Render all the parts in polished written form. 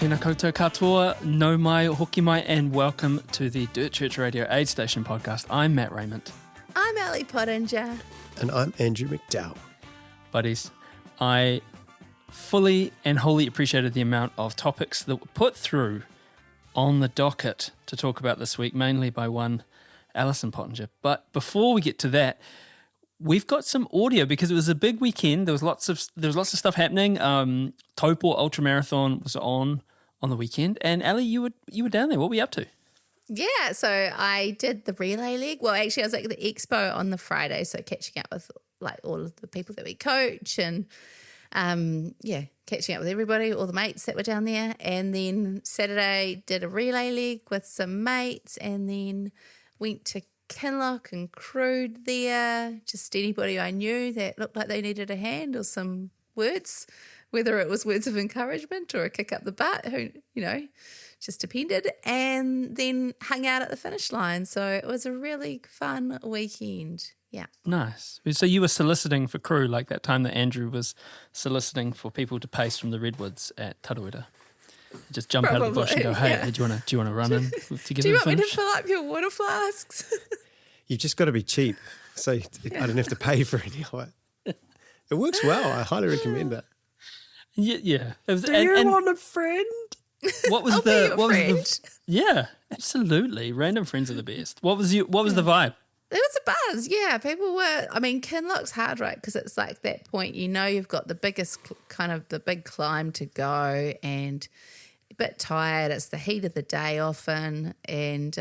Tēnā koutou katoa, nau mai, hoki mai, and welcome to the Dirt Church Radio AidStation podcast. I'm Matt Raymond. I'm Ellie Pottinger. And I'm Andrew McDowell. Buddies, I fully and wholly appreciated the amount of topics that were put through on the docket to talk about this week, mainly by one Alison Pottinger. But before we get to that, we've got some audio because it was a big weekend. There was lots of stuff happening. Taupō Ultramarathon was on the weekend, and Ali, you were down there. What were you up to? Yeah, so I did the relay leg. Well, actually, I was at the expo on the Friday, so catching up with like all of the people that we coach and catching up with everybody, all the mates that were down there. And then Saturday did a relay leg with some mates, and then went to Kinloch and crewed there. Just anybody I knew that looked like they needed a hand or some words, whether it was words of encouragement or a kick up the butt, who, just depended. And then hung out at the finish line. So it was a really fun weekend. Yeah. Nice. So you were soliciting for crew like that time that Andrew was soliciting for people to pace from the redwoods at Taruera. Just jump out of the bush and go, hey, yeah. do you want to run in together? Do you want me to fill up your water flasks? You've just got to be cheap, so I don't have to pay for any of it. It works well. I highly recommend it. Yeah. Do you want a friend? What was yeah, absolutely. Random friends are the best. What was the vibe? There was a buzz, yeah. People were, Kinloch's hard, right? Because it's like that point, you've got the biggest the big climb to go and a bit tired. It's the heat of the day often. And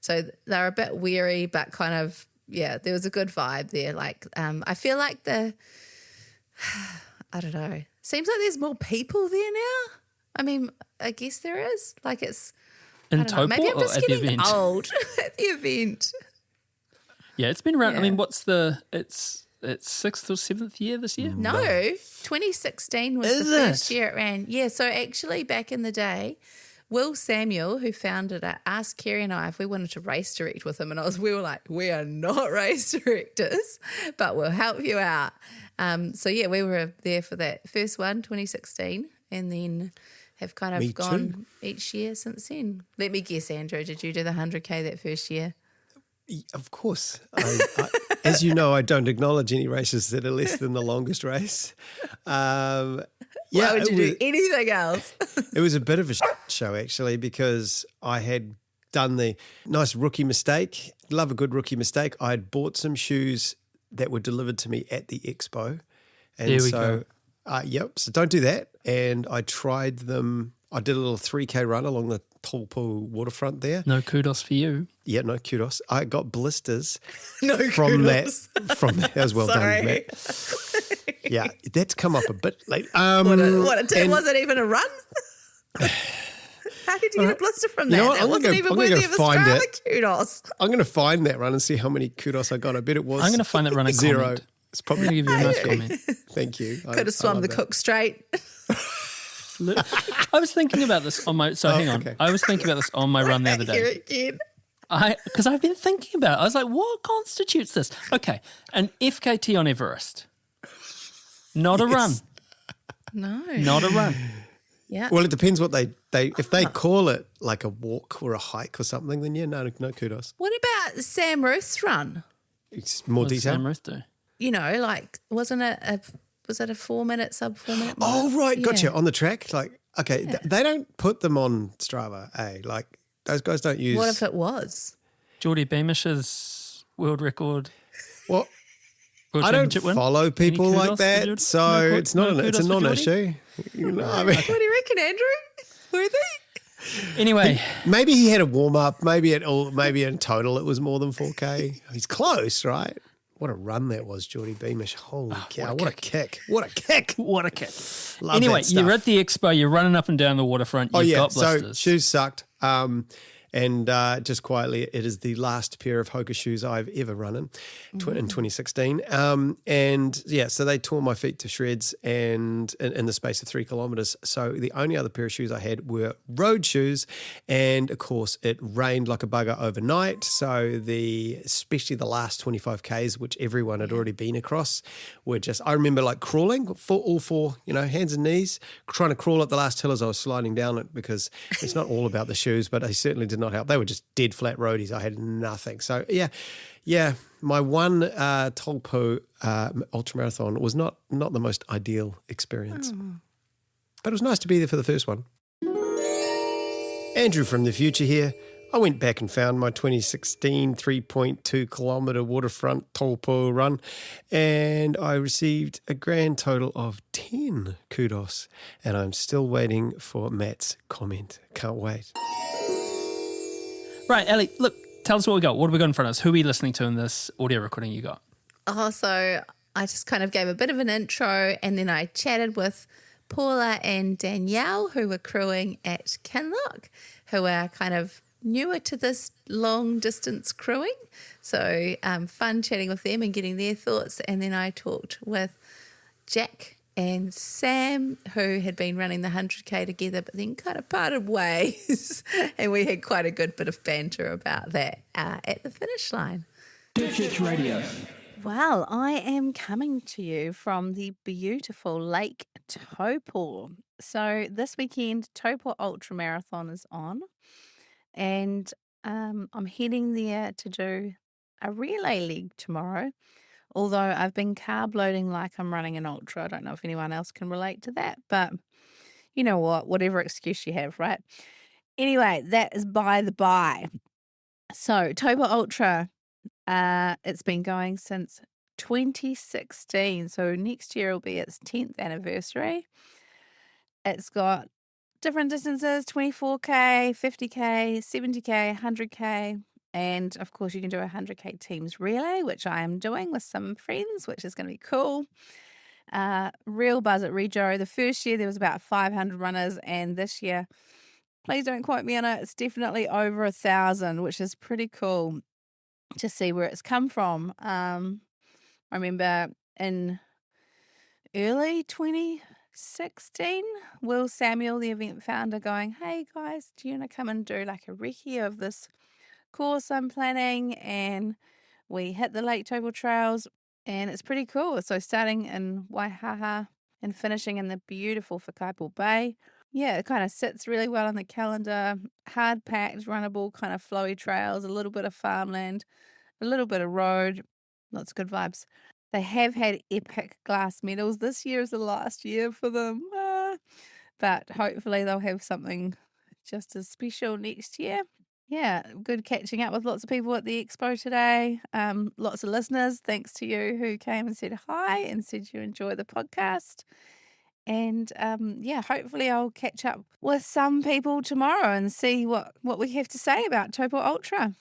so they're a bit weary, but there was a good vibe there. Like, I feel like I don't know, seems like there's more people there now. I guess there is. Like it's, in Taupō, maybe I'm just getting old at the event. Yeah, it's been around. Yeah. It's 6th or 7th year this year? No, 2016 was the first year it ran. Yeah, so actually back in the day, Will Samuel, who founded it, asked Kerry and I if we wanted to race direct with him, and we were like, we are not race directors, but we'll help you out. We were there for that first one, 2016, and then have gone each year since then. Let me guess, Andrew, did you do the 100K that first year? Of course. As you know, I don't acknowledge any races that are less than the longest race. Why would you do anything else? It was a bit of a show, actually, because I had done the nice rookie mistake. Love a good rookie mistake. I had bought some shoes that were delivered to me at the expo. And there we go. So don't do that. And I tried them. I did a little 3K run along the Taupō waterfront there. No kudos for you. Yeah, no kudos. I got blisters from kudos. That was well done, Matt. Yeah, that's come up a bit late. Was it even a run? How could you get a blister from that? That wasn't even worthy of Australia kudos. I'm going to find that run and see how many kudos I got. I bet it was I'm going to find that run and 0. Comment. It's probably going to give you a nice comment. Thank you. Could have swum the Cook Strait. I was thinking about this on my. So hang on. Okay. I was thinking about this on my run the other day. Because I've been thinking about it. I was like, what constitutes this? Okay, an FKT on Everest. Not a run. No. Not a run. Yeah. Well, it depends what they if they call it like a walk or a hike or something, then yeah, no kudos. What about Sam Ruth's run? It's more detail. Sam Ruth do? Wasn't it was it a 4 minute, sub 4 minute? Oh, right. Gotcha. On the track? Okay, yeah. They don't put them on Strava, eh? Like, those guys don't use... What if it was? Geordie Beamish's world record. Well, I don't follow people like that, so it's a non-issue. What do you reckon, Andrew? Worthy? Anyway. Maybe he had a warm-up. Maybe in total it was more than 4K. He's close, right? What a run that was, Geordie Beamish. Holy cow, what a kick. What a kick. What a kick. Anyway, you're at the expo, you're running up and down the waterfront, you've got blisters. So shoes sucked. And And just quietly, it is the last pair of Hoka shoes I've ever run in 2016. And yeah, so they tore my feet to shreds and in the space of 3 kilometres. So the only other pair of shoes I had were road shoes. And of course, it rained like a bugger overnight. So especially the last 25 Ks, which everyone had already been across, were just, I remember like crawling for all four, hands and knees, trying to crawl up the last hill as I was sliding down it, because it's not all about the shoes, but they certainly did not help. They were just dead flat roadies. I had nothing. So yeah, my one Taupō Ultramarathon was not the most ideal experience. But it was nice to be there for the first one. Andrew from the future here. I went back and found my 2016 3.2 kilometre waterfront Taupō run, and I received a grand total of 10 kudos, and I'm still waiting for Matt's comment. Can't wait. Right, Ellie, look, tell us what we got. What have we got in front of us? Who are we listening to in this audio recording you got? So I just kind of gave a bit of an intro, and then I chatted with Paula and Danielle, who were crewing at Kinloch, who are kind of newer to this long distance crewing. So fun chatting with them and getting their thoughts. And then I talked with Jack and Sam, who had been running the 100K together, but then kind of parted ways. And we had quite a good bit of banter about that at the finish line. Ditch Radio. Well, I am coming to you from the beautiful Lake Taupō. So this weekend, Taupō Ultramarathon is on, and I'm heading there to do a relay leg tomorrow, although I've been carb loading like I'm running an ultra. I don't know if anyone else can relate to that, but you know what, whatever excuse you have, right? Anyway, that is by the by. So Taupō Ultra, it's been going since 2016. So next year will be its 10th anniversary. It's got different distances, 24K, 50K, 70K, 100K. And of course you can do a 100K teams relay, which I am doing with some friends, which is going to be cool. Real buzz at Regio. The first year there was about 500 runners, and this year, please don't quote me on it, it's definitely over 1,000, which is pretty cool to see where it's come from. I remember in early 2016, Will Samuel, the event founder, going, hey guys, do you want to come and do like a recce of this course I'm planning? And we hit the Lake Taupō trails, and it's pretty cool. So starting in Waihaha and finishing in the beautiful Whakaipo Bay. Yeah, it kind of sits really well on the calendar. Hard-packed, runnable, kind of flowy trails, a little bit of farmland, a little bit of road, lots of good vibes. They have had epic glass medals. This year is the last year for them. But hopefully they'll have something just as special next year. Yeah, good catching up with lots of people at the expo today. Lots of listeners. Thanks to you who came and said hi and said you enjoy the podcast. And hopefully I'll catch up with some people tomorrow and see what we have to say about Taupō Ultra.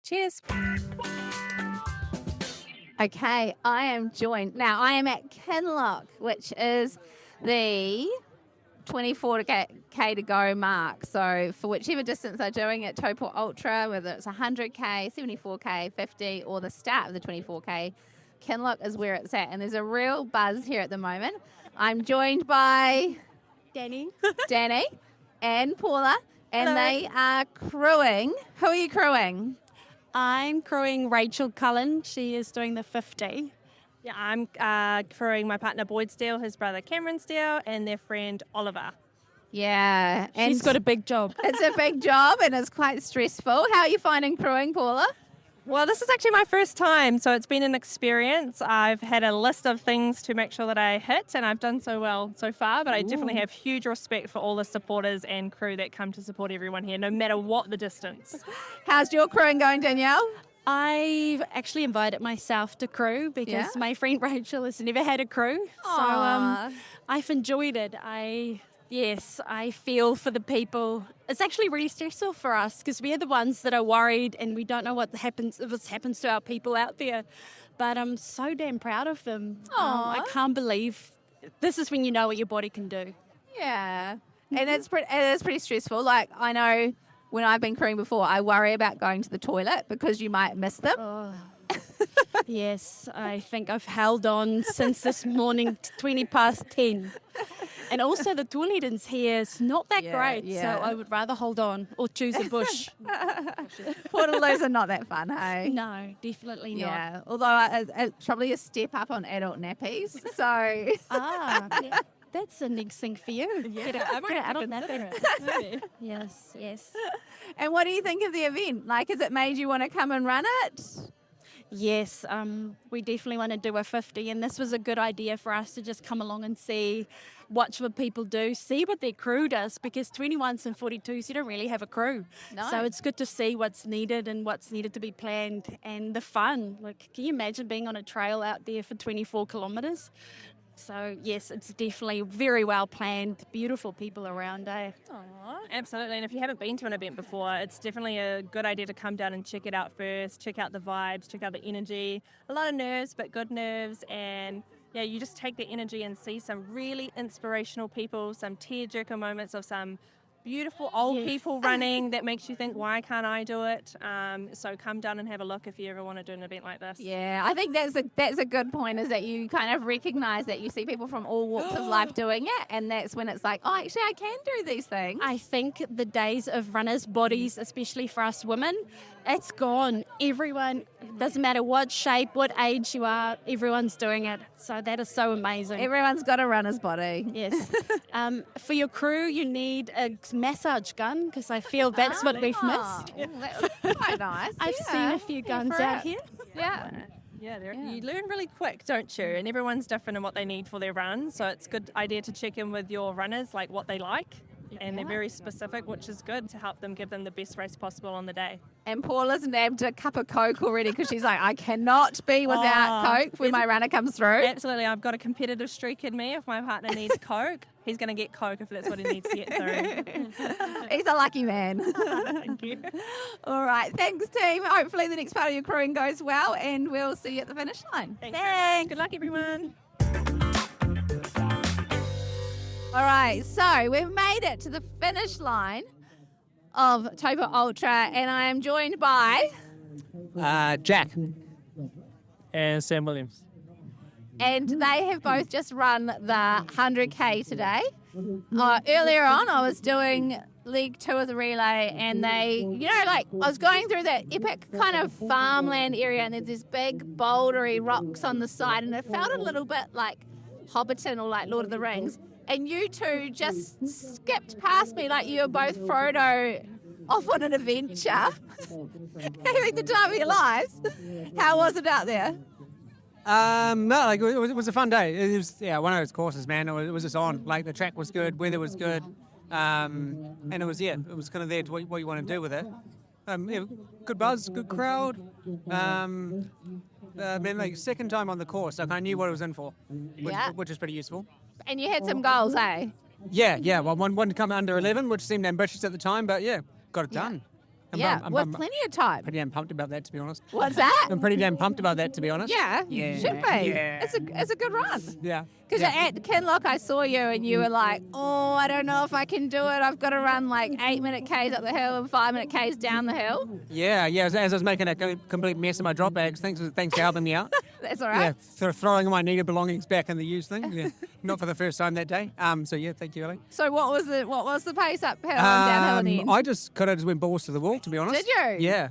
Cheers. Okay, I am joined. Now, I am at Kinloch, which is the 24K to go mark. So for whichever distance they're doing at Taupō Ultra, whether it's 100K, 74K, 50, or the start of the 24K, Kinloch is where it's at. And there's a real buzz here at the moment. I'm joined by Danny and Paula, and Hello. they are crewing. Who are you crewing? I'm crewing Rachel Cullen. She is doing the 50. Yeah, I'm crewing my partner Boyd Steele, his brother Cameron Steele, and their friend Oliver. Yeah. And She's got a big job. it's a big job and it's quite stressful. How are you finding crewing, Paula? Well, this is actually my first time, so it's been an experience. I've had a list of things to make sure that I hit, and I've done so well so far, but I definitely have huge respect for all the supporters and crew that come to support everyone here, no matter what the distance. How's your crewing going, Danielle? I've actually invited myself to crew because my friend Rachel has never had a crew. Aww. So I've enjoyed it. I feel for the people. It's actually really stressful for us because we're the ones that are worried and we don't know what happens to our people out there. But I'm so damn proud of them. I can't believe this is when you know what your body can do. Yeah. And it is pretty stressful. Like, I know when I've been crewing before, I worry about going to the toilet because you might miss them. Oh. Yes, I think I've held on since this morning, 20 past 10. And also the toiletings here is not that great, so I would rather hold on or choose a bush. Port-a-loos are not that fun, hey? No, definitely not. Yeah, although it's probably a step up on adult nappies, so... Yeah. That's the next thing for you. Get out on that. Yes. And what do you think of the event? Like, has it made you want to come and run it? Yes, we definitely want to do a 50, and this was a good idea for us to just come along and see, watch what people do, see what their crew does, because 21s and 42s, you don't really have a crew. No. So it's good to see what's needed and what's needed to be planned, and the fun. Like, can you imagine being on a trail out there for 24 kilometres? So, yes, it's definitely very well planned, beautiful people around, eh? Aww, absolutely. And if you haven't been to an event before, it's definitely a good idea to come down and check it out first, check out the vibes, check out the energy. A lot of nerves, but good nerves. And yeah, you just take the energy and see some really inspirational people, some tearjerker moments of some beautiful old people running that makes you think, why can't I do it? So come down and have a look if you ever want to do an event like this. Yeah, I think that's a good point, is that you kind of recognise that you see people from all walks of life doing it, and that's when it's like, oh, actually, I can do these things. I think the days of runners' bodies, especially for us women, it's gone. Everyone, doesn't matter what shape, what age you are, everyone's doing it. So that is so amazing. Everyone's got a runner's body. Yes. For your crew, you need a massage gun, because I feel that's what we've missed. That was quite nice. I've seen a few guns out here. Yeah. Yeah, you learn really quick, don't you? And everyone's different in what they need for their run. So it's a good idea to check in with your runners, like what they like. And they're very specific, which is good to help them give them the best race possible on the day. And Paula's nabbed a cup of Coke already because she's like, I cannot be without Coke when my runner comes through. Absolutely. I've got a competitive streak in me. If my partner needs Coke, he's going to get Coke if that's what he needs to get through. He's a lucky man. Thank you. All right. Thanks, team. Hopefully the next part of your crewing goes well, and we'll see you at the finish line. Thanks. Good luck, everyone. All right, so we've made it to the finish line of Taupō Ultra, and I am joined by... Jack. And Sam Williams. And they have both just run the 100K today. Earlier on, I was doing leg 2 of the relay, and they, I was going through that epic kind of farmland area, and there's these big bouldery rocks on the side, and it felt a little bit like Hobbiton or like Lord of the Rings. And you two just skipped past me like you were both Frodo off on an adventure, having the time of your lives. How was it out there? No, it was a fun day. It was one of those courses, man. It was just on. Like the track was good, weather was good, and it was kind of there to what you want to do with it. Good buzz, good crowd. Second time on the course, so I kind of knew what I was in for, which is pretty useful. And you had some goals, eh? Yeah. Well, one to come under 11, which seemed ambitious at the time, but got it done. With plenty of time. Pretty damn pumped about that, to be honest. What's that? I'm pretty damn pumped about that, to be honest. Yeah, should be. Yeah. It's a good run. Yeah. Because at Kinloch, I saw you and you were like, oh, I don't know if I can do it. I've got to run like 8-minute Ks up the hill and 5-minute Ks down the hill. Yeah. As I was making a complete mess of my drop bags, thanks for helping me out. That's all right. Yeah, throwing my needed belongings back in the used thing. Yeah. Not for the first time that day. Thank you, Ellie. So what was the pace uphill and downhill in the end? I just went balls to the wall, to be honest. Did you? Yeah.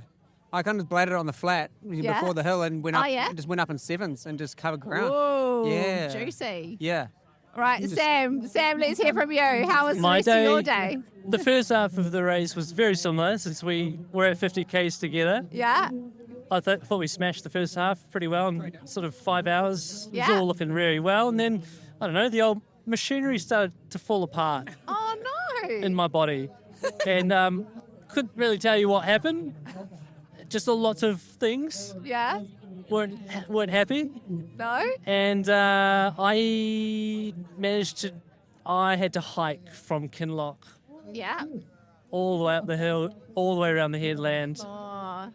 I kind of bladdered on the flat before the hill and went up. Just went up in 7s and just covered ground. Whoa, yeah. Juicy. Yeah. Right, Sam, let's hear from you. How was the rest of your day? The first half of the race was very similar since we were at 50 Ks together. Yeah. I thought we smashed the first half pretty well in sort of 5 hours. Yeah. It was all looking very well. And then, I don't know, the old machinery started to fall apart Oh, no. in my body. And couldn't really tell you what happened. Just lots of things Yeah. weren't happy. No? And I had to hike from Kinloch Yeah. all the way up the hill, all the way around the headland, Oh.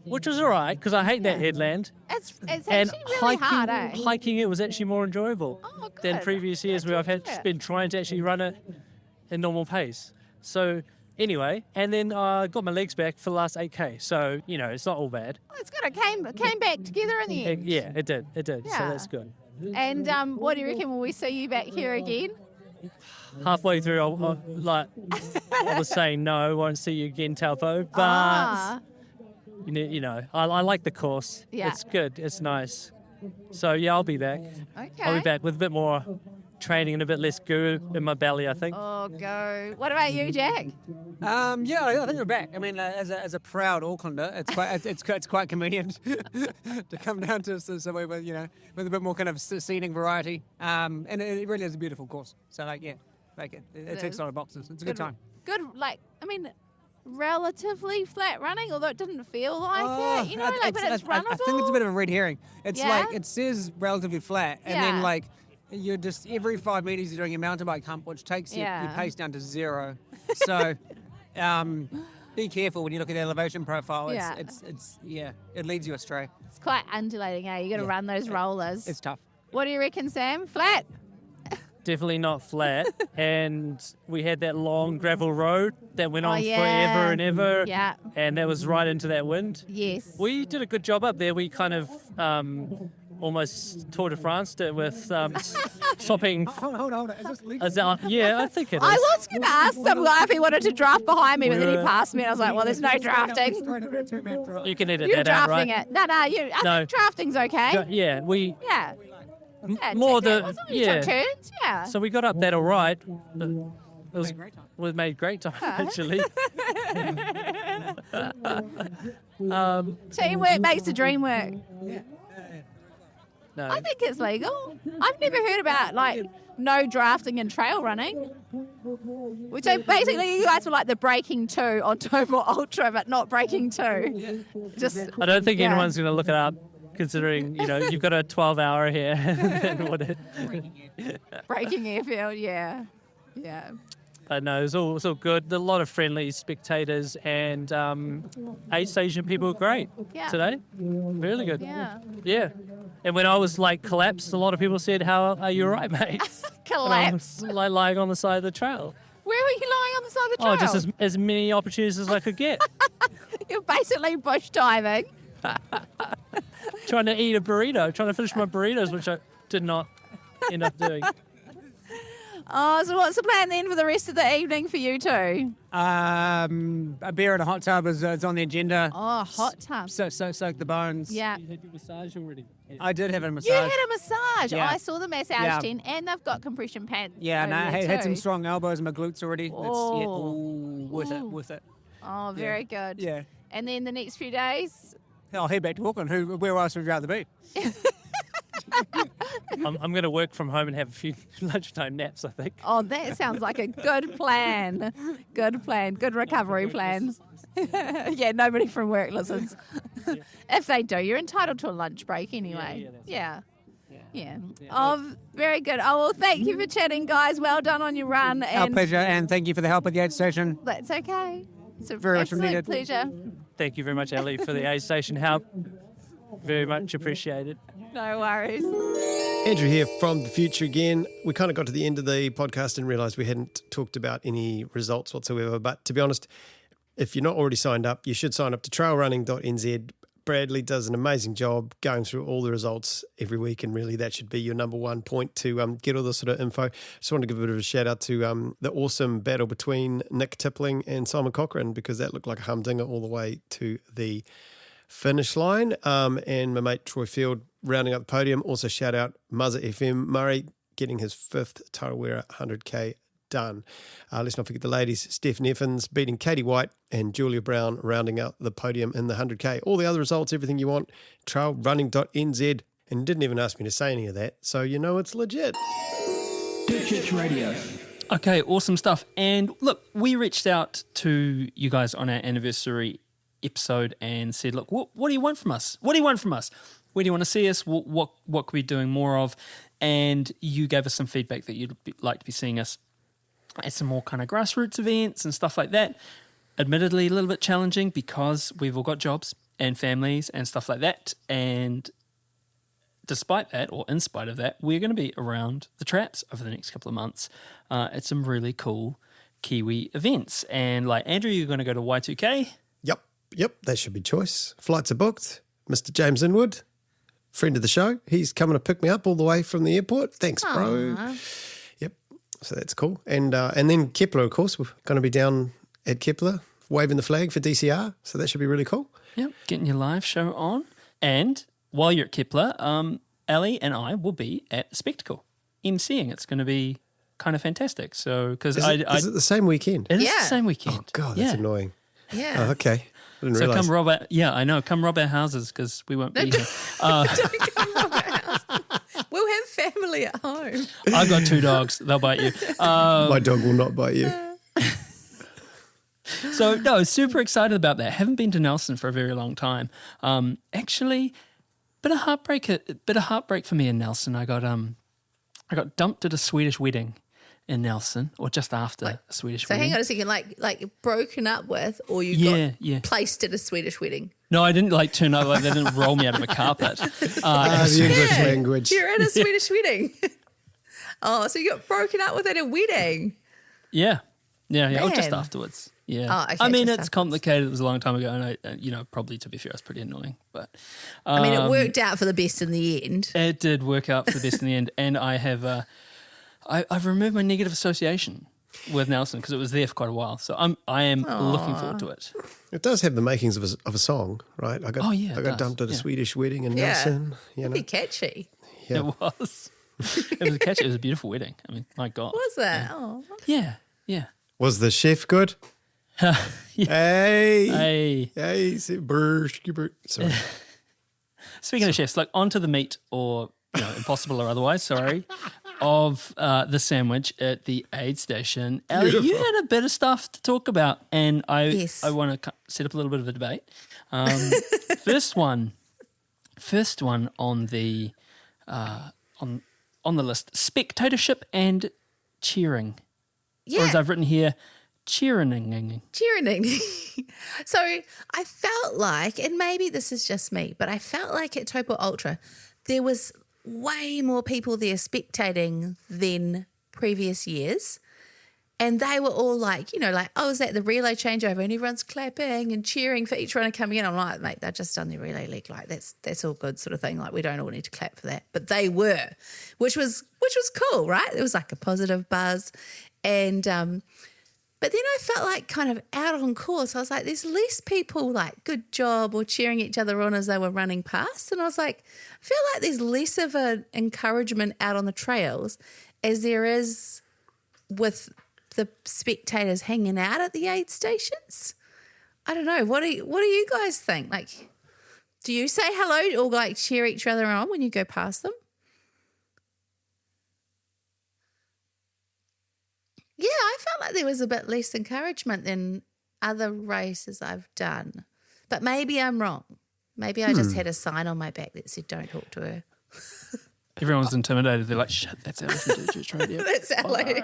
which was all right because I hate that headland. It's actually And really hard, eh? hiking it was actually more enjoyable Oh, than good. previous years where I've Good. been trying to actually run it in normal pace. So Anyway, and then I got my legs back for the last 8K. So, it's not all bad. Oh, it's good. It came back together in the end. Yeah, it did. So Yeah. that's good. And what do you reckon? Will we see you back here again? Halfway through, I was saying no, I won't see you again, Taupō. But, I like the course. Yeah. It's good. It's nice. So, yeah, I'll be back. Okay. I'll be back with a bit more training and a bit less goo in my belly, I think. Oh, go. What about you, Jack? I think we're back. I mean, as a proud Aucklander, it's quite convenient to come down to somewhere with with a bit more kind of seating variety. And it really is a beautiful course. So it ticks a lot of boxes. It's a good time. Good, relatively flat running, although it didn't feel like it. But it's runnable. I think it's a bit of a red herring. It's Yeah? it says relatively flat, and Yeah. then you're just every 5 meters you're doing a mountain bike hump, which takes your pace down to 0. So, be careful when you look at the elevation profile. Yeah. It leads you astray. It's quite undulating, eh? You got to run those rollers. It's tough. What do you reckon, Sam? Flat? Definitely not flat. And we had that long gravel road that went on yeah. forever and ever. Yeah. And that was right into that wind. Yes. We did a good job up there. We kind of almost Tour de France it with swapping. Hold on. Is this legal? Yeah, I think it is. I was going to ask some guy if he wanted to draft behind me, but then he passed me and I was like, well, there's no drafting. You can edit You're that out, drafting right? it. No, I think drafting's okay. Yeah, we Yeah. more the the you took turns, yeah. So we got up that all right. We made great time actually. Teamwork makes the dream work. No, I think it's legal. I've never heard about no drafting and trail running. So basically, you guys were like the breaking 2 on Taupō Ultra, but not breaking 2. Just I don't think anyone's going to look it up, considering you've got a 12-hour here. breaking airfield, yeah. But no, it was all good. A lot of friendly spectators, and AidStation people were great today. Really good. Yeah. And when I was collapsed, a lot of people said, "How are you all right, mate?" Collapsed. And I was lying on the side of the trail. Where were you lying on the side of the trail? Oh, just as many opportunities as I could get. You're basically bush diving. Trying to eat a burrito, trying to finish my burritos, which I did not end up doing. Oh, so what's the plan then for the rest of the evening for you two? A beer and a hot tub is on the agenda. Oh, hot tub. So soak the bones. Yeah. You had your massage already. I did have a massage. You had a massage. Yeah. I saw the massage tent, and they've got compression pants. Yeah, and I over there had some too. strong elbows in my glutes already. Oh. Worth it. Oh, very good. Yeah. And then the next few days? I'll head back to Auckland. Where else would you rather be? I'm going to work from home and have a few lunchtime naps, I think. Oh, that sounds like a good plan. Good plan. Good recovery plan. Yeah, nobody from work listens. If they do, you're entitled to a lunch break anyway. Yeah. Oh, very good. Oh, well, thank you for chatting, guys. Well done on your run. Our And pleasure, and thank you for the help at the AidStation. that's okay. It's a Very much absolute needed. pleasure. Thank you very much, Ali, for the AidStation help. Very much appreciated. No worries. Andrew here from the future again. We kind of got to the end of the podcast and realised we hadn't talked about any results whatsoever. But to be honest, if you're not already signed up, you should sign up to trailrunning.nz. Bradley does an amazing job going through all the results every week, and really that should be your number one point to get all this sort of info. Just want to give a bit of a shout out to the awesome battle between Nick Tippling and Simon Cochrane, because that looked like a humdinger all the way to the finish line. And my mate Troy Field rounding up the podium. Also shout out Muzza FM Murray getting his 5th Tarawera 100k done. Let's not forget the ladies, Steph Neffens beating Katie White and Julia Brown rounding out the podium in the 100k. All the other results, everything you want, trailrunning.nz. And didn't even ask me to say any of that, so you know it's legit. Radio. Okay, awesome stuff. And look, we reached out to you guys on our anniversary episode and said, look, what do you want from us? What do you want from us? Where do you want to see us? What could we be doing more of? And you gave us some feedback that you'd like to be seeing us at some more kind of grassroots events and stuff like that. Admittedly, a little bit challenging because we've all got jobs and families and stuff like that. And despite that, or in spite of that, we're going to be around the traps over the next couple of months at some really cool Kiwi events. And like Andrew, you're going to go to Y2K. Yep, that should be choice. Flights are booked. Mr. James Inwood, friend of the show, he's coming to pick me up all the way from the airport. Thanks, bro. Yep, so that's cool. And then Kepler, of course, we're going to be down at Kepler waving the flag for DCR, so that should be really cool. Yep, getting your live show on. And while you're at Kepler, Ali and I will be at the Spectacle emceeing. It's going to be kind of fantastic. So, because is it the same weekend? It is the same weekend. Oh God, that's annoying. Yeah. Oh, okay. I didn't realise. Come rob our, I know. Come rob our houses because we won't be here. Don't come rob our house. We'll have family at home. I've got 2 dogs. They'll bite you. My dog will not bite you. So, no, super excited about that. Haven't been to Nelson for a very long time. Actually, bit of heartbreak for me in Nelson. I got dumped at a Swedish wedding in Nelson, or just after a Swedish wedding. So hang on a second, like broken up with, or you got placed at a Swedish wedding? No, I didn't turn up. Like, they didn't roll me out of a carpet. The English language. You're at a Swedish wedding. Oh, so you got broken up with at a wedding? Yeah. Or just afterwards. Yeah. Oh, okay, I mean, just it's complicated. It was a long time ago, and probably to be fair, it's pretty annoying. But I mean, it worked out for the best in the end. It did work out for the best in the end, and I have. I've removed my negative association with Nelson because it was there for quite a while. So I am looking forward to it. It does have the makings of a song, right? I got dumped at a Swedish wedding in Nelson. It'd be catchy. Yeah. It was. It was catchy. It was a beautiful wedding. I mean, my God. Was it? Oh. Yeah. Was the chef good? Yeah. Hey. Sorry. Speaking of chefs, like onto the meat or impossible or otherwise, sorry, of the sandwich at the AidStation. Ellie, you had a bit of stuff to talk about, and I want to set up a little bit of a debate. First one on the on the list: spectatorship and cheering. Yeah. Or as I've written here, cheering. So I felt like, and maybe this is just me, but I felt like at Taupō Ultra there was way more people there spectating than previous years. And they were all like, I was at the relay changeover and everyone's clapping and cheering for each runner coming in. I'm like, mate, they've just done their relay leg. Like, that's all good sort of thing. Like, we don't all need to clap for that. But they were, which was cool, right? It was like a positive buzz. And but then I felt like kind of out on course. I was like, there's less people like good job or cheering each other on as they were running past. And I was like, I feel like there's less of an encouragement out on the trails as there is with the spectators hanging out at the aid stations. I don't know. What do you guys think? Like, do you say hello or like cheer each other on when you go past them? Yeah, I felt like there was a bit less encouragement than other races I've done. But maybe I'm wrong. Maybe I just had a sign on my back that said, don't talk to her. Everyone's intimidated. They're like, shut, that's Ellie from Digits Radio. That's Ellie.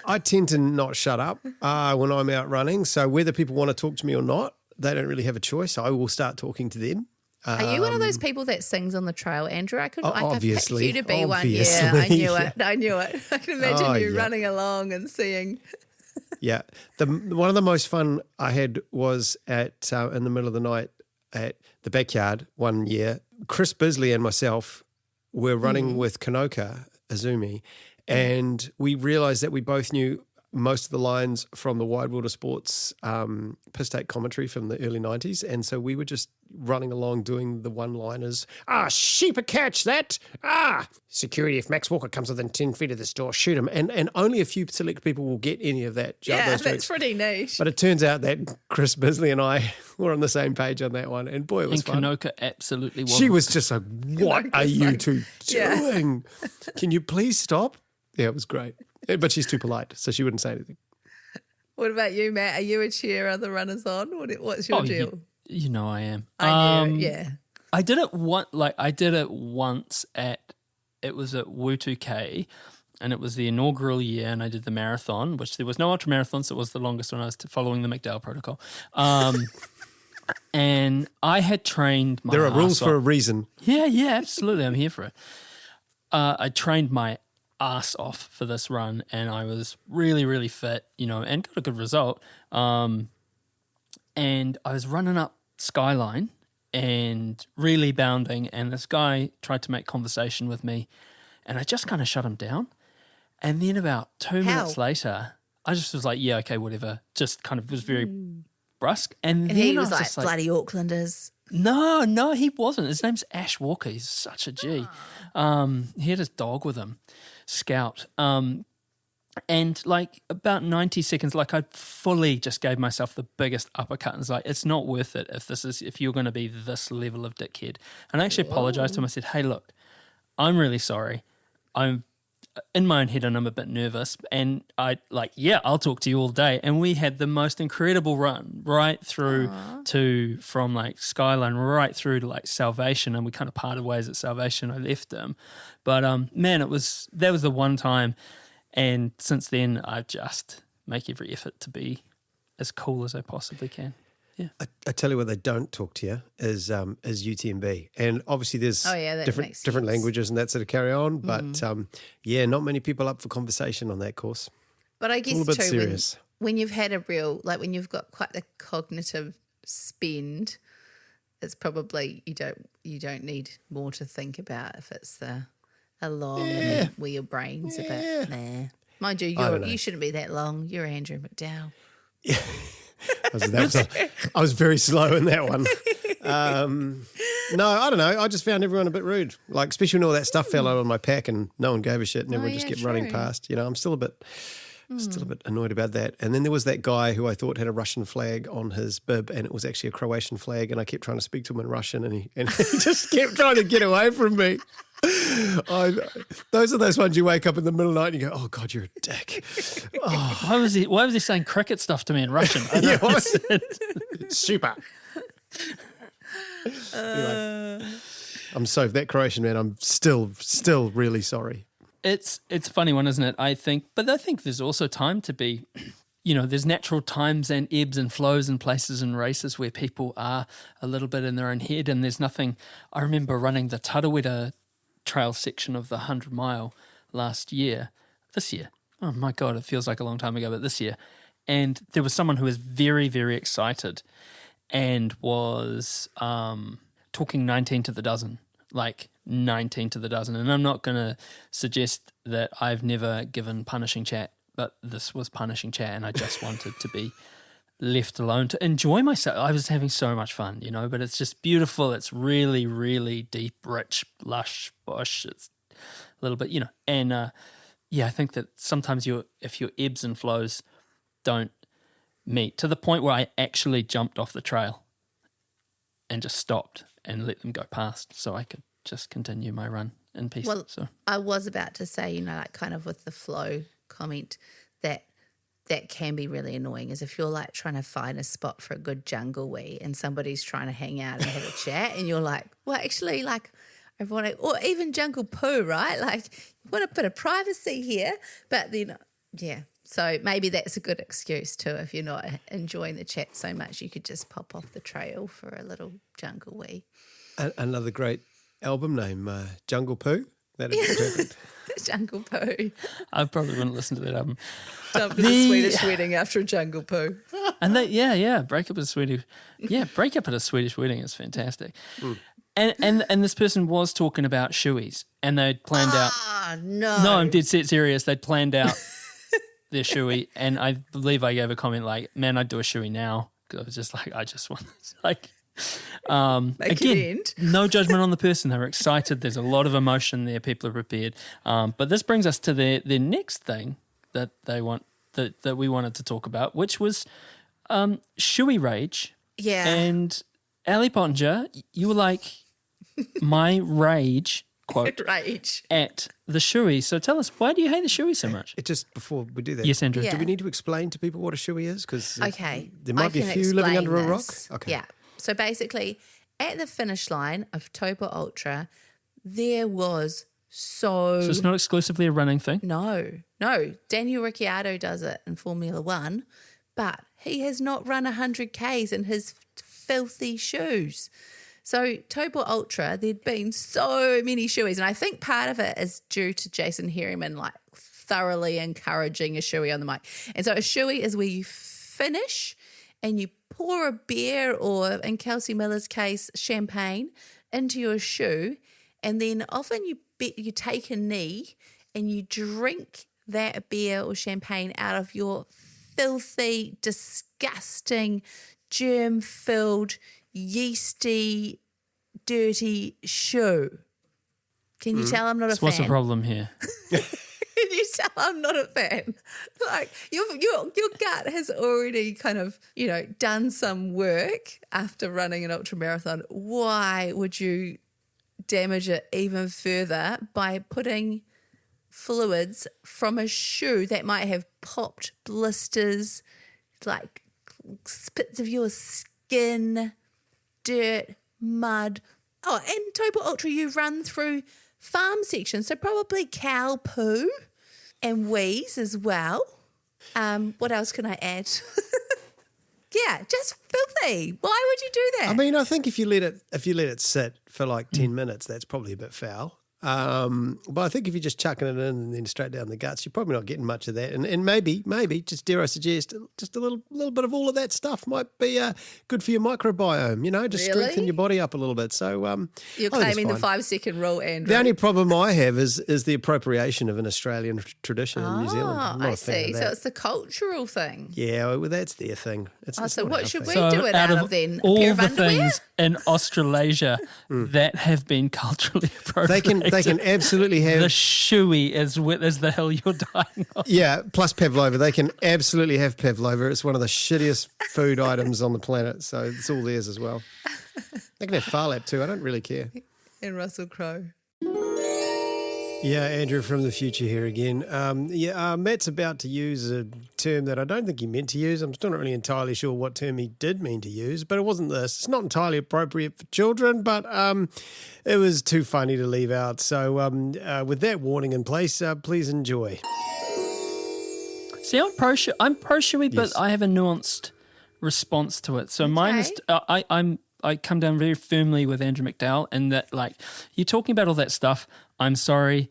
I tend to not shut up when I'm out running. So whether people want to talk to me or not, they don't really have a choice. I will start talking to them. Are you one of those people that sings on the trail, Andrew? I picked you to be one. Yeah, I knew it. I can imagine you running along and seeing. Yeah. One of the most fun I had was at in the middle of the night at the backyard one year. Chris Bisley and myself were running with Kanoka Azumi, and we realised that we both knew most of the lines from the Wide World of Sports piss take commentary from the early 90s. And so we were just running along doing the one-liners. Sheep a catch that. Security, if Max Walker comes within 10 feet of this door, shoot him. And only a few select people will get any of that. Yeah, that's pretty niche. But it turns out that Chris Bisley and I were on the same page on that one. And boy, it was fun. And Kanoka absolutely was. She was just like, what are you two doing? Can you please stop? Yeah, it was great. But she's too polite, so she wouldn't say anything. What about you, Matt? Are you a cheer other runners on? What's your deal? You know I am. I knew it, yeah. I did it once it was at Waitākere, and it was the inaugural year, and I did the marathon, which there was no ultra marathon, so it was the longest one. I was following the McDowell protocol. And I had trained my There are rules ass off. for a reason. Yeah, absolutely. I'm here for it. I trained my ass off for this run, and I was really, really fit, and got a good result. And I was running up Skyline and really bounding, and this guy tried to make conversation with me, and I just kind of shut him down. And then about 2 minutes later, I just was like, yeah, okay, whatever. Just kind of was very brusque. And then he I was like, just bloody Aucklanders. No, he wasn't. His name's Ash Walker. He's such a G. He had his dog with him, Scout. And like about 90 seconds, like I fully just gave myself the biggest uppercut and was like, it's not worth it if you're going to be this level of dickhead. And I actually apologized to him. I said, hey, look, I'm really sorry. I'm in my own head and I'm a bit nervous. And I'll talk to you all day. And we had the most incredible run right through from like Skyline right through to like Salvation. And we kind of parted ways at Salvation. I left him. But man, that was the one time. And since then, I just make every effort to be as cool as I possibly can. Yeah. I tell you what they don't talk to you is UTMB. And obviously there's different languages and that sort of carry on. But not many people up for conversation on that course. But I It's a guess little bit too, serious. when you've had a real, like when you've got quite the cognitive spend, it's probably you don't need more to think about if it's a long where your brain's a bit nah. Mind you, you shouldn't be that long. You're Andrew McDowell. Yeah. I was very slow in that one. No, I don't know. I just found everyone a bit rude. Like, especially when all that stuff fell out on my pack and no one gave a shit and everyone just kept running past. I'm still a bit annoyed about that. And then there was that guy who I thought had a Russian flag on his bib and it was actually a Croatian flag, and I kept trying to speak to him in Russian and he just kept trying to get away from me. Those are those ones you wake up in the middle of the night and you go, oh God, you're a dick. Oh. Why was he saying cricket stuff to me in Russian? I know. Super. Anyway, I'm so that Croatian man, I'm still really sorry. It's a funny one, isn't it? I think there's also time to be, there's natural times and ebbs and flows and places and races where people are a little bit in their own head, and there's nothing. I remember running the Tarawera trail section of the 100 mile this year. Oh my God, it feels like a long time ago, but this year. And there was someone who was very, very excited and was talking 19 to the dozen, like 19 to the dozen. And I'm not going to suggest that I've never given punishing chat, but this was punishing chat and I just wanted to be left alone to enjoy myself. I was having so much fun, but it's just beautiful. It's really, really deep, rich, lush bush. It's a little bit, and I think that sometimes if your ebbs and flows don't meet to the point where I actually jumped off the trail and just stopped and let them go past so I could just continue my run in peace. Well, I was about to say, like kind of with the flow comment that can be really annoying is if you're like trying to find a spot for a good jungle wee and somebody's trying to hang out and have a chat and you're like, well, actually, like I want to, or even jungle poo, right? Like you want a bit of privacy here, but then, so maybe that's a good excuse too. If you're not enjoying the chat so much, you could just pop off the trail for a little jungle wee. Another great album name, Jungle Poo. That is perfect. Jungle poo. I probably wouldn't listen to that album. Jump to the Swedish Wedding after a jungle poo. And break up at a Swedish Wedding is fantastic. And this person was talking about shoeies, and they'd planned out. No, I'm dead set serious. They'd planned out their shoey, and I believe I gave a comment like, "Man, I'd do a shoey now," because I was just like, I just want like. Again, no judgment on the person. They were excited. There's a lot of emotion there. People are prepared. But this brings us to their next thing that they want that we wanted to talk about, which was shoey rage. Yeah. And Ali Pottinger, you were like, my rage, quote, rage at the shoey. So tell us, why do you hate the shoey so much? Just before we do that. Yes, Andrew. Do we need to explain to people what a shoey is? Because there might be a can few living under a rock. this. Okay. Yeah. So basically, at the finish line of Taupō Ultra, there was So it's not exclusively a running thing? No. Daniel Ricciardo does it in Formula One, but he has not run 100 Ks in his filthy shoes. So Taupō Ultra, there'd been so many shoeys, and I think part of it is due to Jason Herriman like thoroughly encouraging a shoey on the mic. And so a shoey is where you finish and you pour a beer, or in Kelsey Miller's case, champagne, into your shoe, and then often you take a knee and you drink that beer or champagne out of your filthy, disgusting, germ-filled, yeasty, dirty shoe. Can you tell I'm not a fan? What's the problem here? Can you tell I'm not a fan? Like your gut has already kind of, done some work after running an ultramarathon. Why would you damage it even further by putting fluids from a shoe that might have popped, blisters, like spits of your skin, dirt, mud? Oh, and Taupō Ultra, you run through farm sections, so probably cow poo and wheeze as well. What else can I add? Yeah, just filthy. Why would you do that? I mean, I think if you let it sit for like 10 minutes, that's probably a bit foul. But I think if you're just chucking it in and then straight down the guts, you're probably not getting much of that. And maybe, just dare I suggest, just a little bit of all of that stuff might be good for your microbiome, just Really? strengthen your body up a little bit. So You're I think it's claiming the fine. 5-second rule, Andrew. The only problem I have is the appropriation of an Australian tradition in New Zealand. I'm not I a fan see. of So that. it's the cultural thing. Yeah, well, that's their thing. It's So not what our should thing. we do it out of then? A all pair of the underwear? things in Australasia that have been culturally appropriated, They can absolutely have the shoey is the hill you're dying on. Yeah, plus pavlova. They can absolutely have pavlova. It's one of the shittiest food items on the planet, so it's all theirs as well. They can have farlap too. I don't really care. And Russell Crowe. Yeah, Andrew from the future here again. Matt's about to use a term that I don't think he meant to use. I'm still not really entirely sure what term he did mean to use, but it wasn't this. It's not entirely appropriate for children, but it was too funny to leave out. So with that warning in place, please enjoy. See, I'm pro shoey, but Yes. I have a nuanced response to it. So mine is I come down very firmly with Andrew McDowell in that, like, you're talking about all that stuff. I'm sorry,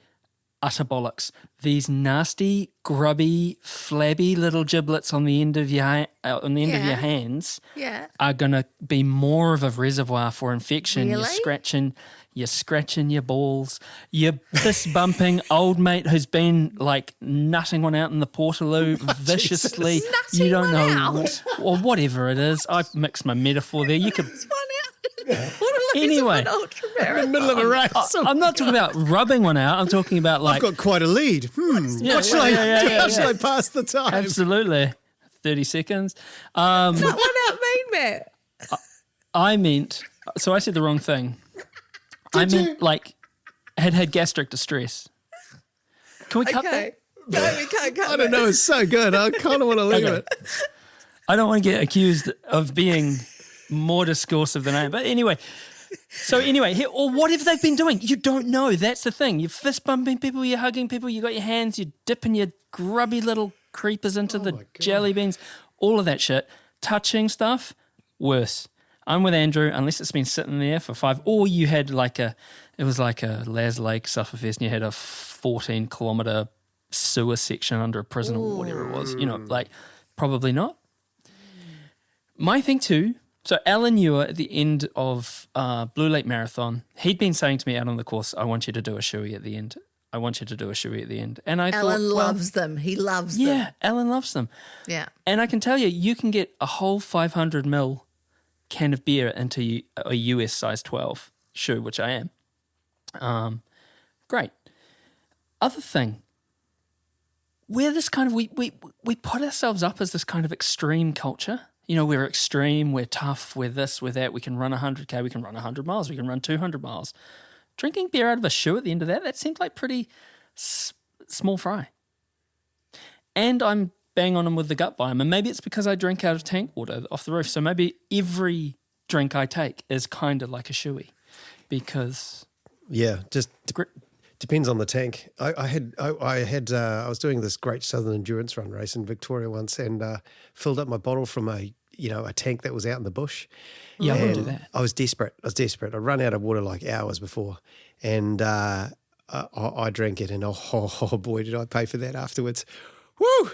utter bollocks. These nasty, grubby, flabby little giblets on the end of your of your hands Yeah. are gonna be more of a reservoir for infection. Really? You're scratching your balls. You're fist bumping old mate who's been like nutting one out in the port-a-loo viciously. Nutting You don't one know out? or whatever it is. I've mixed my metaphor there. You could. It's one out. Anyway. An ultramarathon. In the middle of a race. I'm not talking about rubbing one out. I'm talking about like I've got quite a lead. Yeah, How shall yeah. I pass the time? absolutely 30 seconds. What one out mean, Matt? I meant so I said the wrong thing. I meant like had gastric distress. Can we cut that? No, we can't cut I don't know. It's so good. I kind of want to leave it. I don't want to get accused of being more discursive than I am. But anyway, or what have they been doing? You don't know. That's the thing. You're fist bumping people, you're hugging people, you got your hands, you're dipping your grubby little creepers into the jelly beans, all of that shit. Touching stuff, worse. I'm with Andrew, unless it's been sitting there for 5, or you had it was like a Las Lake Sufferfest and you had a 14-kilometre sewer section under a prison or whatever it was. Probably not. My thing too, so Alan Ewer at the end of Blue Lake Marathon, he'd been saying to me out on the course, I want you to do a shoey at the end. I want you to do a shoey at the end. And I Alan thought, loves them. He loves them. yeah, Alan loves them. Yeah. And I can tell you can get a whole 500 ml can of beer into a US size 12 shoe, which I am. Great. Other thing, we're this kind of, we put ourselves up as this kind of extreme culture. We're extreme, we're tough, we're this, we're that. We can run 100K, we can run 100 miles, we can run 200 miles. Drinking beer out of a shoe at the end of that seemed like pretty small fry. And I'm bang on them with the gut biome. And maybe it's because I drink out of tank water off the roof. So maybe every drink I take is kind of like a shoey because... Yeah, just depends on the tank. I was doing this Great Southern Endurance Run race in Victoria once and filled up my bottle from a a tank that was out in the bush. Yeah, I would do And that. I was desperate. I'd run out of water like hours before. And I drank it, and oh boy, did I pay for that afterwards. Woo!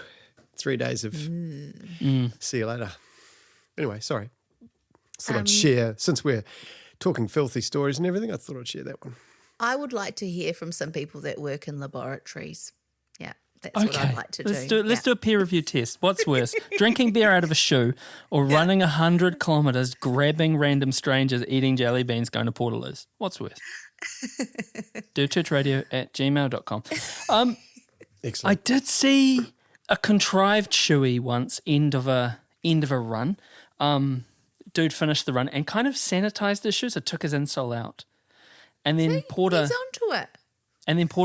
3 days of see you later. Anyway, sorry. Thought I'd share, since we're talking filthy stories and everything, I thought I'd share that one. I would like to hear from some people that work in laboratories. Yeah, that's what I'd like to do. Let's do a peer review test. What's worse, drinking beer out of a shoe or running 100 kilometres, grabbing random strangers, eating jelly beans, going to port-a-loo? What's worse? dochurchradio@gmail.com. Excellent. I did see a contrived shoey once, end of a run. Dude finished the run and kind of sanitized his shoes. So took his insole out, and then poured He's onto it.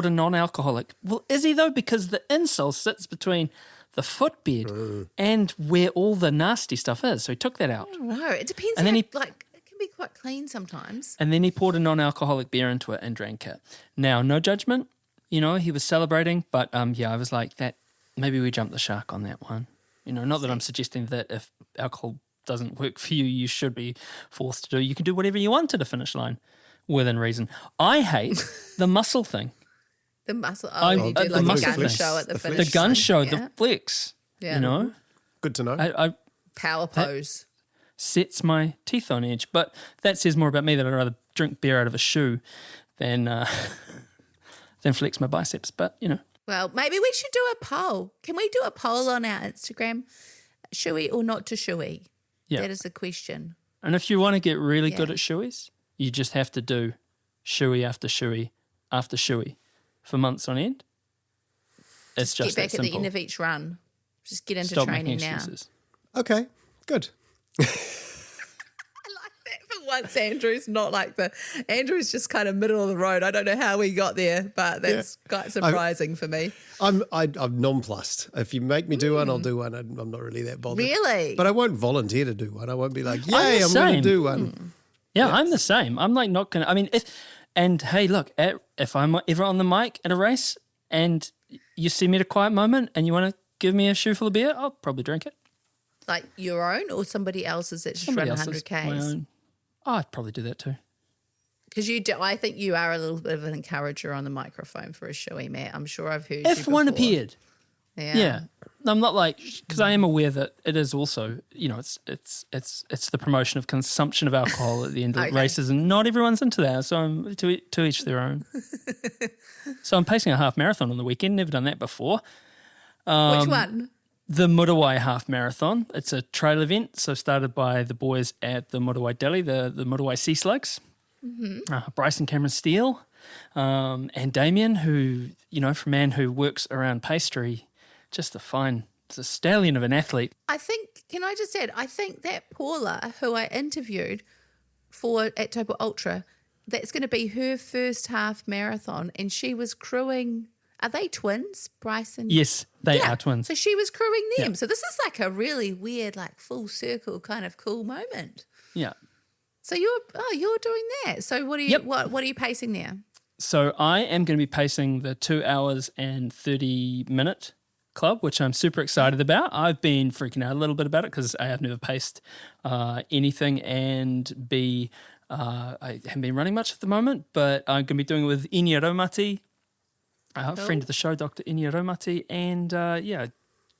a non-alcoholic. Well, is he though? Because the insole sits between the footbed and where all the nasty stuff is. So he took that out, No, it depends. And then it can be quite clean sometimes. and then he poured a non-alcoholic beer into it and drank it. Now, no judgment. He was celebrating, but I was like that. Maybe we jumped the shark on that one. Not that I'm suggesting that if alcohol doesn't work for you, you should be forced to do. You can do whatever you want to the finish line within reason. I hate the muscle thing. The muscle. I- You do the like a muscle gun thing. show at the The finish. The gun line. show, Yeah. the flex, Yeah. Good to know. I Power pose. sets my teeth on edge. But that says more about me that I'd rather drink beer out of a shoe than flex my biceps. But, Well, maybe we should do a poll. Can we do a poll on our Instagram? Shoey or not to shoey? yeah. That is the question. And if you want to get really good Yeah. at shoeys, you just have to do shoey after shoey after shoey for months on end. It's just Get back that at the simple. end of each run. Just get into Stop training making now. excuses. Okay, good. I like that for once. Andrew's just kind of middle of the road. I don't know how we got there, but that's quite surprising for me. I'm nonplussed. If you make me do one, I'll do one. I'm not really that bothered. Really? But I won't volunteer to do one. I won't be like, I'm yay, the I'm going to same. do one. Yeah, I'm the same. I'm like not going to, and hey, look, if I'm ever on the mic at a race and you see me at a quiet moment and you want to give me a shoe full of beer, I'll probably drink it. Like your own or somebody else's that just Somebody run else's, 100 my Ks? own. Oh, I'd probably do that too. Because I think you are a little bit of an encourager on the microphone for a showy, Matt. I'm sure I've heard you If one before. appeared. Yeah. Yeah. I'm not like, because I am aware that it is also, it's the promotion of consumption of alcohol at the end of Okay. races, and not everyone's into that. So I'm to each their own. So I'm pacing a half marathon on the weekend. Never done that before. Which one? The Muriwai Half Marathon. It's a trail event, so started by the boys at the Muriwai Deli, the Muriwai Sea Slugs. Bryce and Cameron Steele, and Damien, who, for a man who works around pastry, just it's a stallion of an athlete. Can I just add, I think that Paula, who I interviewed at Taupō Ultra, that's going to be her first half marathon, and she was crewing. Are they twins, Bryce and? Yes, they are twins. So she was crewing them. Yeah. So this is like a really weird, like full circle kind of cool moment. Yeah. So you're doing that. So what are you Yep. what are you pacing there? So I am going to be pacing the 2 hours and 30-minute club, which I'm super excited about. I've been freaking out a little bit about it because I have never paced anything, and B, I haven't been running much at the moment, but I'm going to be doing it with Inia Raumati, a friend of the show, Dr. Inia Raumati, and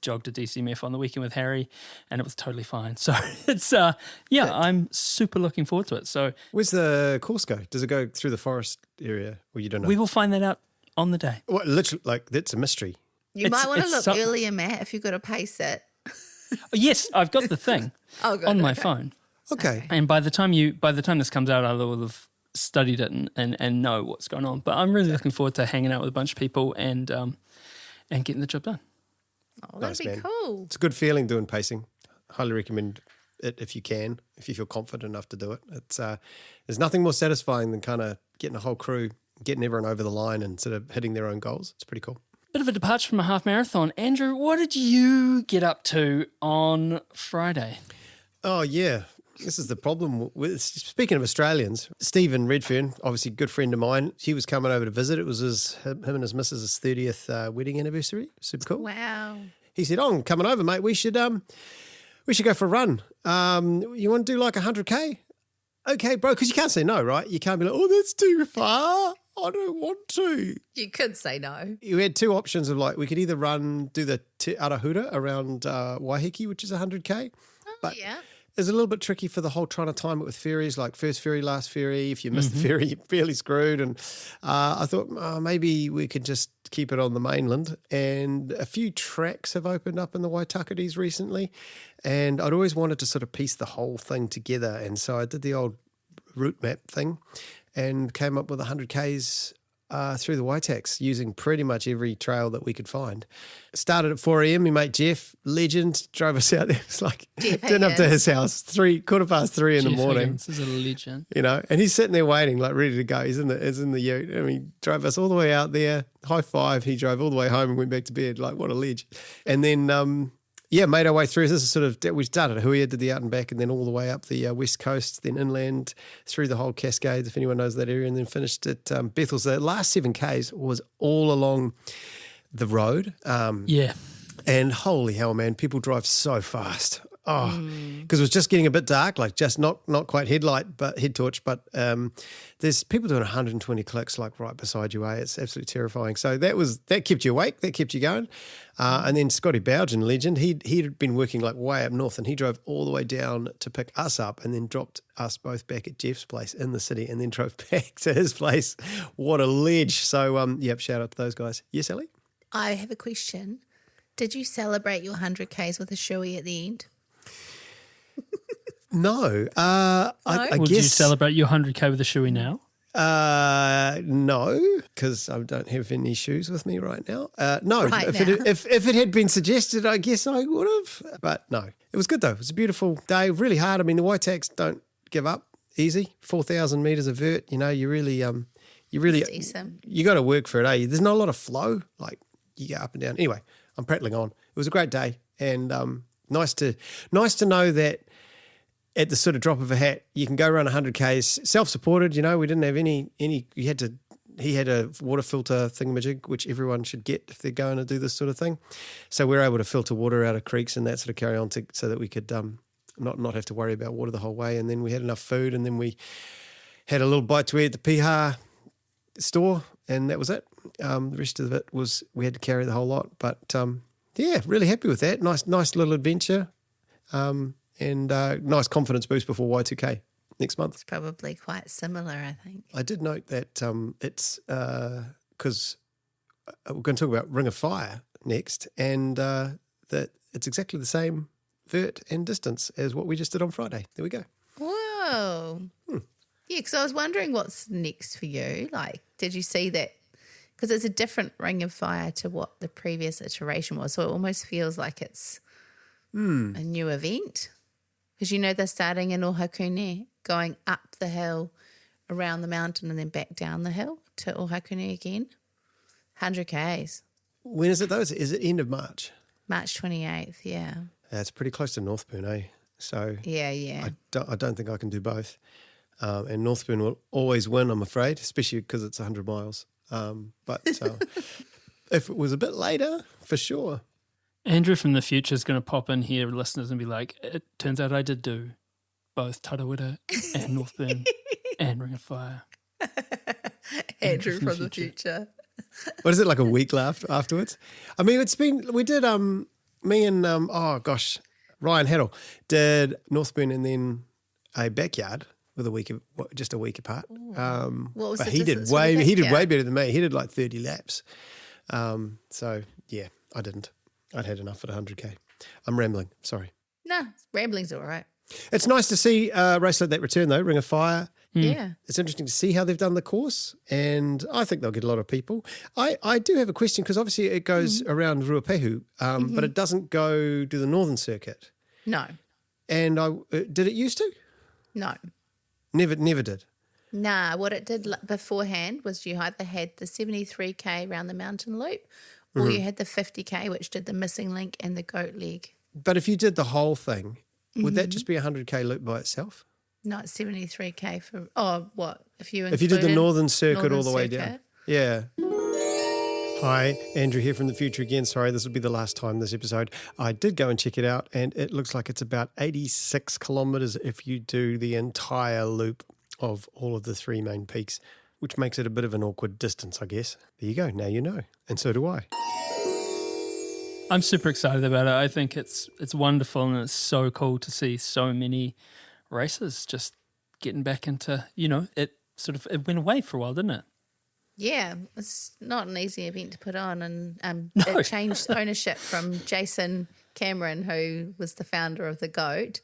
jogged a DCMF on the weekend with Harry, and it was totally fine. So it's I'm super looking forward to it. So Where's the course go? Does it go through the forest area? Well, you don't know. we will find that out on the day. Well, literally, that's a mystery. You It's- might want to it's look some- earlier, Matt, if you've got to pace it. Yes, I've got the thing Oh, good. on my okay. phone. Okay. And by the time this comes out, I will have studied it and know what's going on. But I'm really looking forward to hanging out with a bunch of people and getting the job done. Oh, that'd Nice, be man. cool. It's a good feeling doing pacing. Highly recommend it if you can, if you feel confident enough to do it. It's there's nothing more satisfying than kind of getting a whole crew, getting everyone over the line and sort of hitting their own goals. It's pretty cool. Bit of a departure from a half marathon. Andrew, what did you get up to on Friday? Oh, yeah. This is the problem with, speaking of Australians, Stephen Redfern, obviously a good friend of mine, he was coming over to visit. It was him and his missus' 30th wedding anniversary. Super cool. Wow. He said, "Oh, I'm coming over, mate. We should we should go for a run. You want to do like 100K? Okay, bro, because you can't say no, right? You can't be like, oh, that's too far. I don't want to. You could say no. You had two options of like, we could either do the Te Arahura around Waiheke, which is 100K. But yeah. it's a little bit tricky for the whole trying to time it with ferries, like first ferry, last ferry. If you miss the ferry, you're fairly screwed. And I thought maybe we could just keep it on the mainland. And a few tracks have opened up in the Waitākeres recently. And I'd always wanted to sort of piece the whole thing together. And so I did the old route map thing and came up with 100Ks through the Waitaks using pretty much every trail that we could find. Started at 4 a.m. My mate Jeff, legend, drove us out there. It's like, turned up to his house, 3:15 in the morning. This is a legend. You know, and he's sitting there waiting, like ready to go. He's in the ute. I mean, drove us all the way out there. High five. He drove all the way home and went back to bed. Like, what a ledge. And then, made our way through. This is sort of, we started at Huia, did the out and back, and then all the way up the west coast, then inland through the whole Cascades, if anyone knows that area, and then finished at Bethel's. The last 7Ks was all along the road. And holy hell, man, people drive so fast. Oh, because it was just getting a bit dark, like just not quite head torch, but there's people doing 120 clicks like right beside you. It's absolutely terrifying. So that kept you awake, that kept you going. And then Scotty Bougen, legend, he'd been working like way up north, and he drove all the way down to pick us up, and then dropped us both back at Jeff's place in the city, and then drove back to his place. What a ledge! So shout out to those guys. Yes, Ellie? I have a question. Did you celebrate your 100Ks with a shoey at the end? No. I Would guess you celebrate your 100K with a shoey now? No, because I don't have any shoes with me right now. No, Right if it had been suggested, I guess I would have. But no, it was good though. It was a beautiful day, really hard. I mean, the Waitaks don't give up easy. 4,000 meters of vert. You know, you really you got to work for it. There's not a lot of flow. Like you go up and down. Anyway, I'm prattling on. It was a great day, and nice to know that at the sort of drop of a hat, you can go around 100Ks self-supported. You know, we didn't have any. He had a water filter thingamajig, which everyone should get if they're going to do this sort of thing. So we're able to filter water out of creeks and that sort of carry on so that we could not have to worry about water the whole way. And then we had enough food, and then we had a little bite to eat at the Piha store, and that was it. The rest of it was we had to carry the whole lot. But really happy with that. Nice little adventure. And nice confidence boost before Y2K next month. It's probably quite similar, I think. I did note that it's because we're going to talk about Ring of Fire next, and that it's exactly the same vert and distance as what we just did on Friday. There we go. Whoa. Yeah, because I was wondering what's next for you. Like, did you see that? Because it's a different Ring of Fire to what the previous iteration was. So it almost feels like it's a new event. Because, you know, they're starting in Ohakune, going up the hill, around the mountain, and then back down the hill to Ohakune again. 100Ks. When is it, though? Is it end of March? March 28th, yeah. It's pretty close to Northburn, eh? So Yeah. I don't think I can do both. And Northburn will always win, I'm afraid, especially because it's 100 miles. But if it was a bit later, for sure. Andrew from the future is going to pop in here, listeners, and be like, it turns out I did do both Tarawera and Northburn and Ring of Fire. Andrew from the future. What is it, like a week afterwards? I mean, we did, me and, Ryan Haddle did Northburn and then a backyard with just a week apart. What was but the he did way better than me. He did like 30 laps. So yeah, I didn't. I'd had enough at 100K. I'm rambling. Sorry. No, rambling's all right. It's nice to see a race like that return, though, Ring of Fire. Yeah. It's interesting to see how they've done the course, and I think they'll get a lot of people. I do have a question, because obviously it goes around Ruapehu, but it doesn't go to the Northern Circuit. No. And did it used to? No. Never did. Nah, what it did beforehand was you either had the 73K around the mountain loop, or you had the 50K, which did the missing link and the goat leg. But if you did the whole thing, would that just be a 100K loop by itself? No, it's 73K for, what? If you did the Northern Circuit all the way down. Yeah. Hi, Andrew here from the future again. Sorry, this will be the last time this episode. I did go and check it out, and it looks like it's about 86 kilometres if you do the entire loop of all of the three main peaks, which makes it a bit of an awkward distance, I guess. There you go. Now you know. And so do I. I'm super excited about it. I think it's wonderful, and it's so cool to see so many races just getting back into, it went away for a while, didn't it? Yeah, it's not an easy event to put on, and No. it changed ownership from Jason Cameron, who was the founder of the GOAT,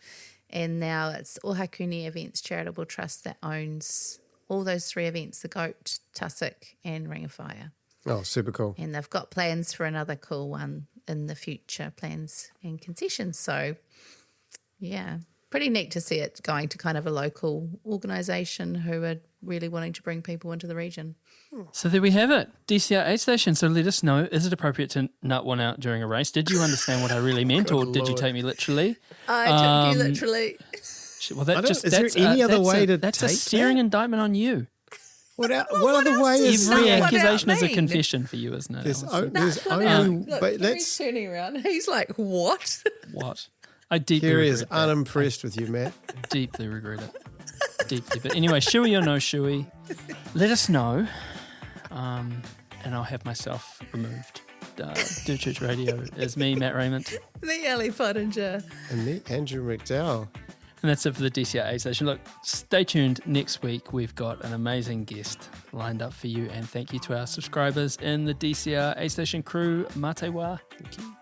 and now it's Ohakuni Events Charitable Trust that owns all those three events, the GOAT, Tussock and Ring of Fire. Oh, super cool. And they've got plans for another cool one in the future, plans and concessions. So, yeah, pretty neat to see it going to kind of a local organisation who are really wanting to bring people into the region. So there we have it, DCR AidStation. So let us know, is it appropriate to nut one out during a race? Did you understand what I really meant, or did you take me literally? I took you literally. Well, that is there any other way to that's take a searing that? indictment on you. What other way is Every that? accusation is a mean? confession for you, isn't it? There's, Alison? there's Look, only... look, but he's turning around. He's like, what? What? I deeply Kerry is regret that. unimpressed with you, Matt. Deeply regret it. Deeply. But anyway, Shoey or no Shoey, let us know, and I'll have myself removed. Do Church Radio is me, Matt Raymond. The Ellie Pottinger. And me, Andrew McDowell. And that's it for the DCR AidStation. Look, stay tuned. Next week, we've got an amazing guest lined up for you. And thank you to our subscribers in the DCR AidStation crew. Mate wā. Thank you.